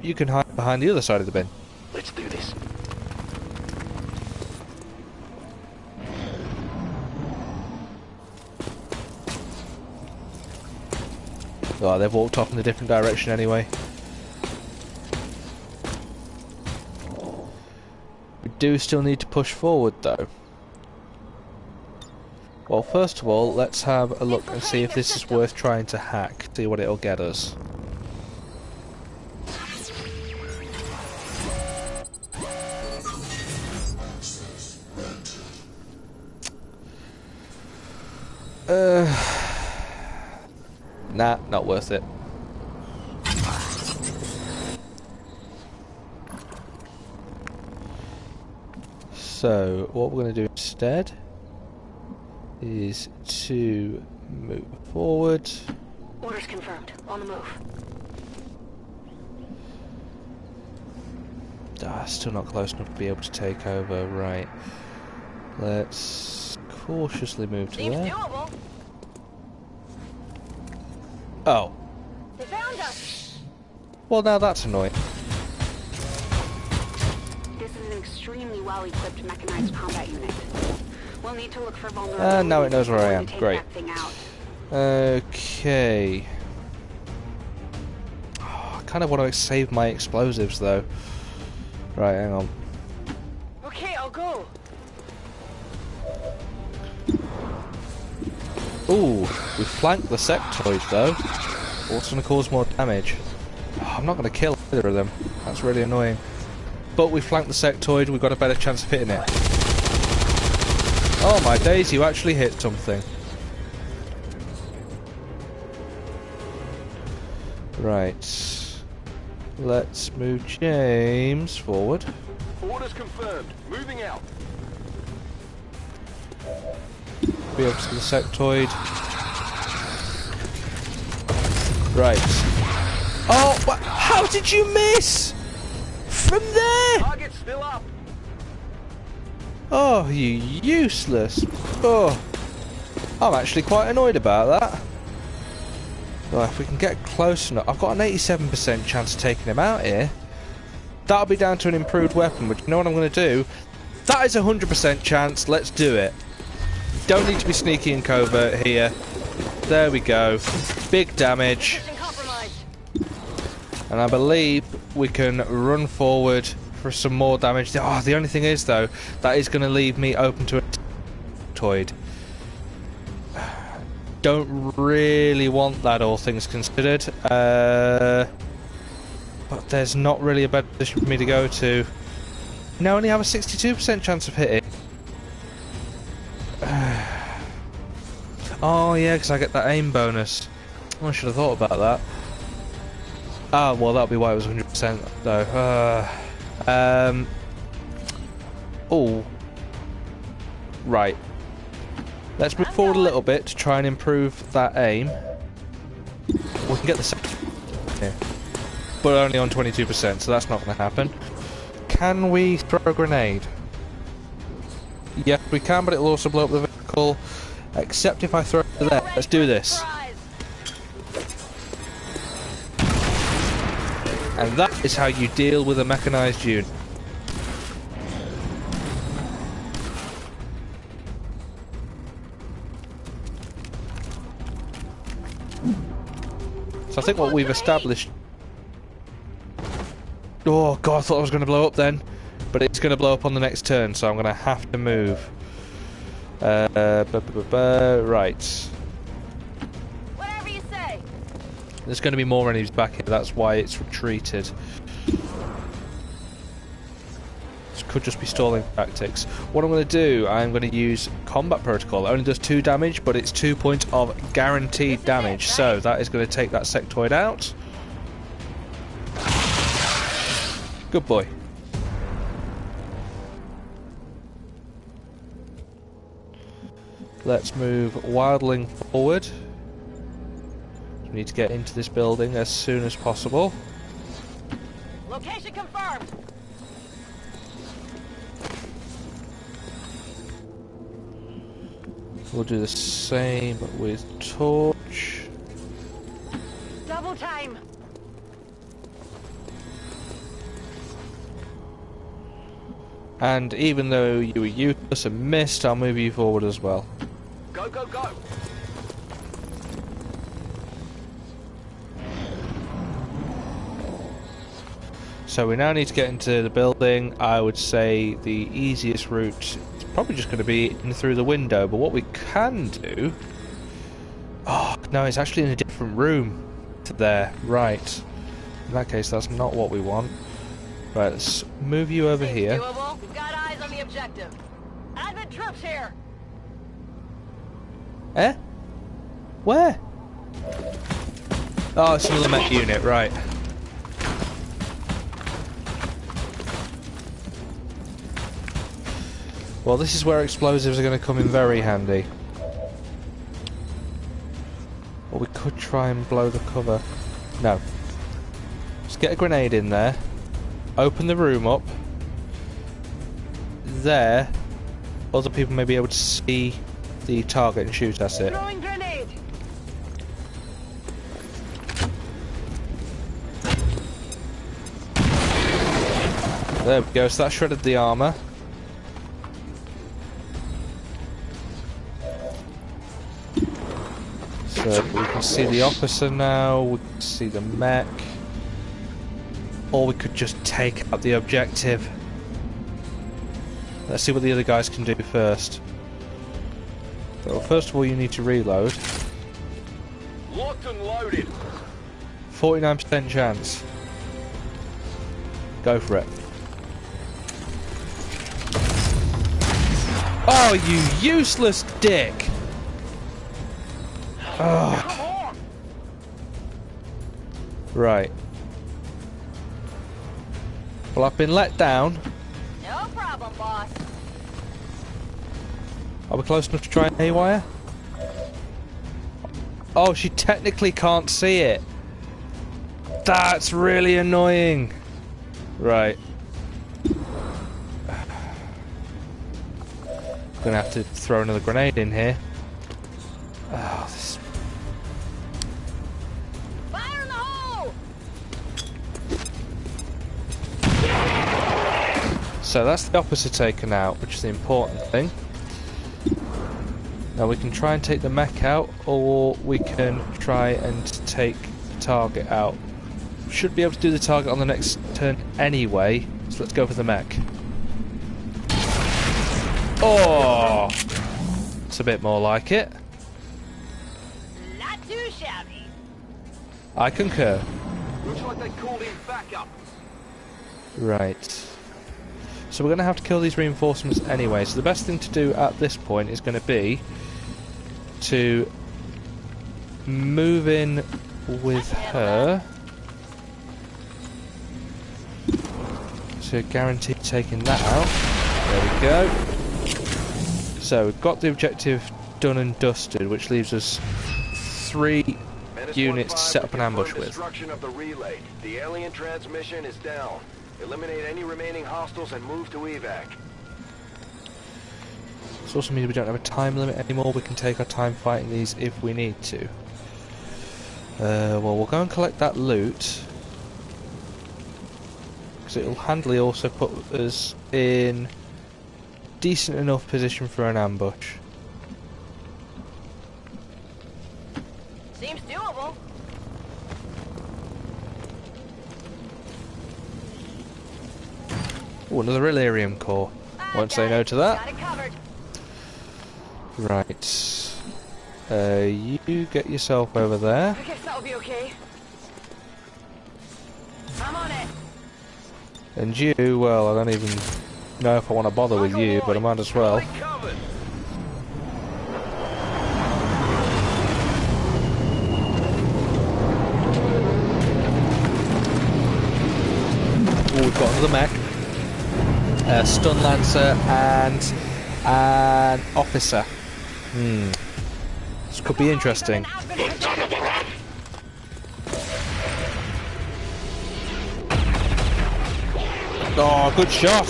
you can hide behind the other side of the bin. Let's do this. Oh, they've walked off in a different direction anyway. We do still need to push forward though. Well, first of all, let's have a look and see if this is worth trying to hack. See what it'll get us. Nah, not worth it. So, what we're going to do instead is to move forward. Orders confirmed. On the move. Still not close enough to be able to take over. Right. Let's cautiously move to Seems there. doable. Oh. They found us. Well, now that's annoying. This is an extremely well-equipped mechanized combat unit. We'll need to look for vulnerabilities. And now it knows where I am. to take Great. that thing out. Okay. Oh, I kind of want to save my explosives though. Right, hang on. Okay, I'll go. Ooh, we flanked the sectoid though. What's going to cause more damage? Oh, I'm not going to kill either of them. That's really annoying. But we flanked the sectoid, we've got a better chance of hitting it. Oh my days, you actually hit something. Right. Let's move James forward. Orders confirmed. Moving out. Be able to see the sectoid. Right. Oh, how did you miss? From there? Target's still up. Oh, you useless. Oh. I'm actually quite annoyed about that. Well, if we can get close enough... I've got an 87% chance of taking him out here. That'll be down to an improved weapon, but you know what I'm going to do? That is a 100% chance. Let's do it. Don't need to be sneaky and covert here. There we go. Big damage. And I believe we can run forward for some more damage. Oh, the only thing is, though, that is going to leave me open to a toid. Don't really want that, all things considered. But there's not really a better position for me to go to. Now I only have a 62% chance of hitting. Oh yeah, because I get that aim bonus. Oh, I should have thought about that. Ah, well that'll be why it was 100% though. Oh. Right. Let's move forward a little bit to try and improve that aim. We can get the second here, but only on 22%, so that's not going to happen. Can we throw a grenade? Yes, we can, but it'll also blow up the vehicle. Except if I throw it there. Let's do this. And that is how you deal with a mechanised unit. So I think what we've established... Oh god, I thought I was going to blow up then. But it's going to blow up on the next turn, so I'm going to have to move. Right. Whatever you say. There's going to be more enemies back here, that's why it's retreated. This could just be stalling tactics. What I'm going to do, I'm going to use combat protocol. It only does 2 damage, but it's 2 points of guaranteed damage. So that is going to take that sectoid out. Good boy. Let's move wildling forward. We need to get into this building as soon as possible. Location confirmed. We'll do the same with torch. Double time. And even though you were useless and missed, I'll move you forward as well. Go, go, go. So we now need to get into the building. I would say the easiest route is probably just going to be in through the window, but what we can do... Oh, no, it's actually in a different room to there. Right. In that case, that's not what we want. Right, let's move you over here. Doable. We've got eyes on the objective. Advent troops here. Eh? Where? Oh, it's another mech unit, right. Well, this is where explosives are going to come in very handy. Or we could try and blow the cover. No. Let's get a grenade in there. Open the room up. There, other people may be able to see the target and shoot at it. Throwing grenade. There we go, so that shredded the armour. So we can see the officer now, we can see the mech. Or we could just take out the objective. Let's see what the other guys can do first. Well, first of all, you need to reload. Locked and loaded. 49% chance. Go for it. Oh, you useless dick! Oh. Right. Well, I've been let down. No problem, boss. Are we close enough to try and haywire? Oh, she technically can't see it. That's really annoying. Right. Gonna have to throw another grenade in here. Oh, this... Fire in the hole! So that's the officer taken out, which is the important thing. Now we can try and take the mech out, or we can try and take the target out. Should be able to do the target on the next turn anyway, so let's go for the mech. Oh! It's a bit more like it. Not too shabby. I concur. Looks like they called him back up. Right. So we're going to have to kill these reinforcements anyway, so the best thing to do at this point is going to be to move in with her to guarantee taking that out. There we go. So we've got the objective done and dusted, which leaves us 3 units to set up an ambush with. Destruction of the relay. The alien transmission is down. Eliminate any remaining hostiles and move to evac. This also means we don't have a time limit anymore. We can take our time fighting these if we need to. Well, we'll go and collect that loot, because it'll handily also put us in decent enough position for an ambush. Seems doable. Oh, another Illyrium core. Won't say no to that. Got it covered. Right. You get yourself over there. I guess that'll be okay. I'm on it. And you, well, I don't even know if I want to bother with you, but I might as well. Oh, we've got another mech. Stun Lancer and an officer. This could be interesting. Oh, good shot!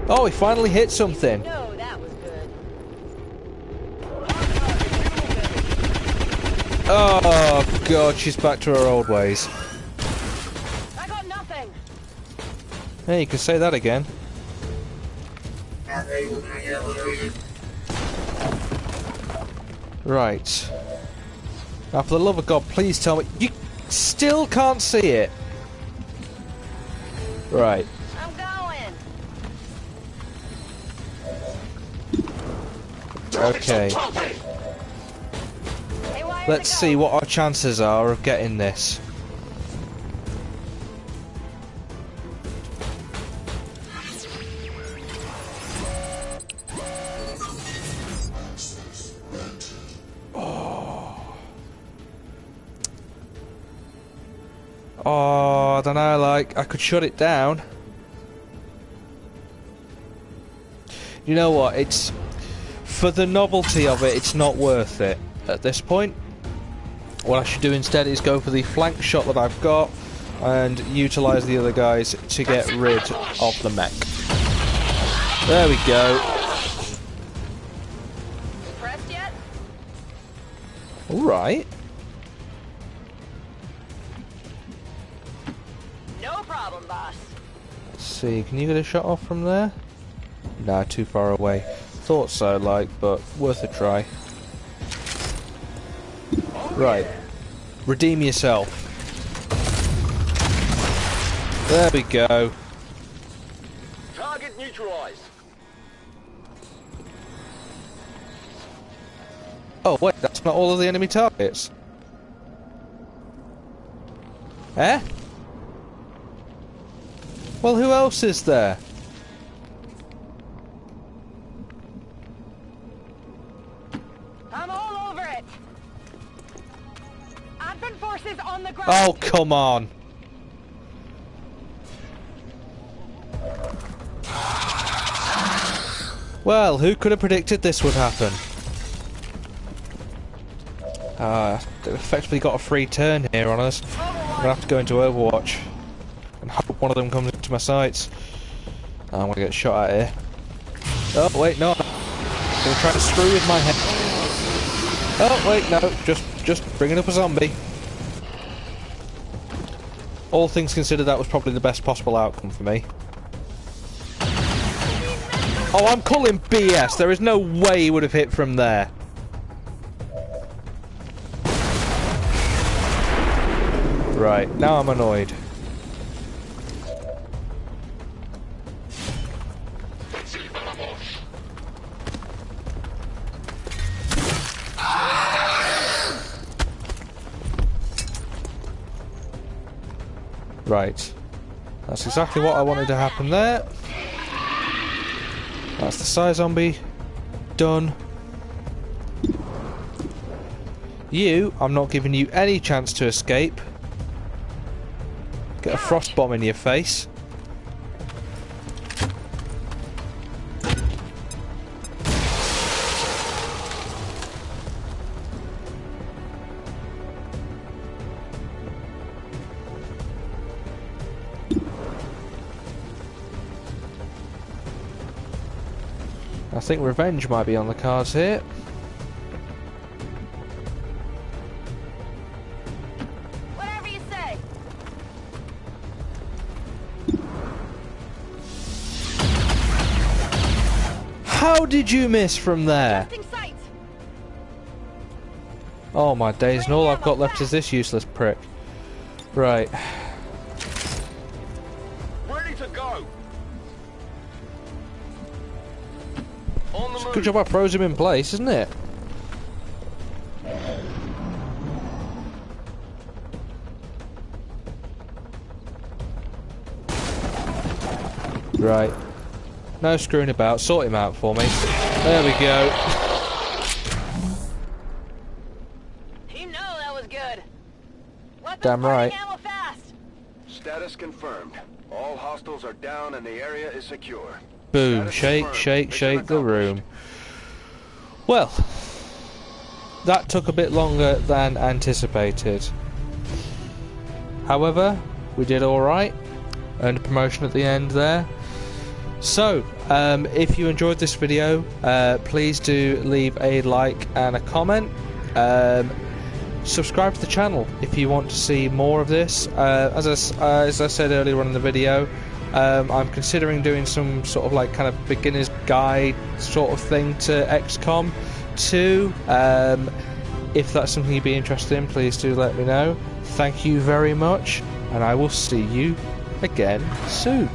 Oh, he finally hit something. No, that was good. Oh god, she's back to her old ways. I got nothing. Hey, you can say that again. Right. Now, for the love of God, please tell me you still can't see it. Right. I'm going. Okay. Hey, wire Let's to go. see what our chances are of getting this. Oh, I don't know, like, I could shut it down. You know what, it's... For the novelty of it, it's not worth it at this point. What I should do instead is go for the flank shot that I've got and utilise the other guys to get rid of the mech. There we go. Pressed yet? Alright. No problem, boss. Let's see, can you get a shot off from there? Nah, too far away. Thought so, like, but worth a try. Right. Redeem yourself. There we go. Target neutralized. Oh, wait, that's not all of the enemy targets. Eh? Well, who else is there? I'm all over it. Advent forces on the ground. Oh, come on. Well, who could have predicted this would happen? They've effectively got a free turn here on us. I'm gonna have to go into Overwatch and hope one of them comes into my sights. I'm gonna get shot at here. Oh wait, no. They're trying to screw with my head. Oh wait, no. Just bringing up a zombie. All things considered, that was probably the best possible outcome for me. Oh, I'm calling BS. There is no way he would have hit from there. Right, now I'm annoyed. Right. That's exactly what I wanted to happen there. That's the Psy zombie. Done. You, I'm not giving you any chance to escape. Get a frost bomb in your face. I think revenge might be on the cards here. Whatever you say. How did you miss from there? Testing sight. Oh my days, and all I've got left is this useless prick. Right. Ready to go. On the It's a move. good job I froze him in place, isn't it? Right. No screwing about. Sort him out for me. There we go. You know that was good. Damn right. Ammo fast. Status confirmed. All hostiles are down and the area is secure. Boom. Status Shake, confirmed. shake, Mission shake the room. accomplished. Well, that took a bit longer than anticipated. However, we did alright. Earned a promotion at the end there. So, if you enjoyed this video, please do leave a like and a comment. Subscribe to the channel if you want to see more of this. As I said earlier on in the video, I'm considering doing some sort of like kind of beginner's guide sort of thing to XCOM 2. If that's something you'd be interested in, please do let me know. Thank you very much, and I will see you again soon.